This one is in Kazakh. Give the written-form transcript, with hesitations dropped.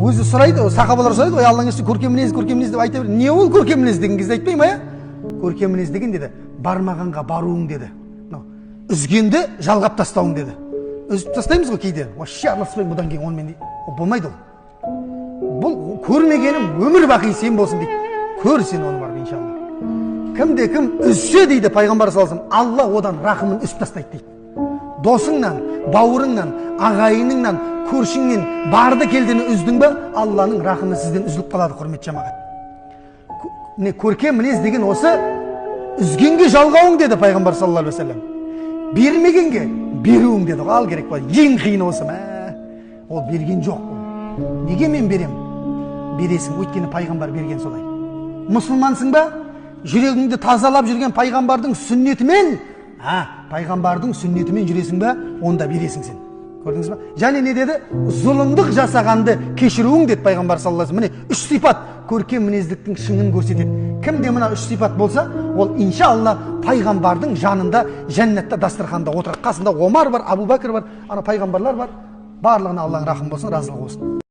өзі сұрайды, сахабалар сұрайды, ой Алланың іші көркем мінез деп айта береді. Не ол көркем мінез деген кезде айтпай ма? Көркем мінез деген деді, бармағанға баруың деді. Үзгенді жалғап тастауың деді. Үзіп тастаймыз ғой кейде. Вообще араласпаймын бұдан кейін онымен дейді. Болмайды ол. Бұл көрмегенім өмір бақи сен болсын дейді. Көр сен оны барып иншалла. Кімде кім үзсе дейді пайғамбар саллаллаху алейхи вассалам, Алла одан рахымын үзіп тастайды дейді. Досыңнан, бауырыңнан, ағайыныңнан, көршіңнен барды келдені үздің бе, Алланың рахымы сізден үзіліп қалады, құрметті жамағат. Міне көркем мінез деген осы, үзгенге жалғауың деді пайғамбар саллаллаху алейхи вассалам. Бермегенге беруің деді. Ал керек болады. Ең қиыны осы ма? Ол берген жоқ. Неге мен берем? Бересің, өйткені пайғамбар берген солай. Мұсылмансың ба? Жүрегіңді тазалап жүрген пайғамбардың сүннетімен, пайғамбардың сүннетімен жүресің ба? Онда бересің сен. Көрдіңіз ба? Және не деді? Зұлымдық жасағанды кешіруің деді пайғамбар саллаллаху алейхи вассалам. Міне 3 сипат көркем мінездіктің шыңын көрсетеді. Кімде мына 3 сипат болса, ол иншалла пайғамбардың жанында, жәннатта дастарханда отырады. Қасында Омар бар, Абу Бәкір бар, ана пайғамбарлар бар. Барлығына Алланың рахымы болсын, разылығы болсын.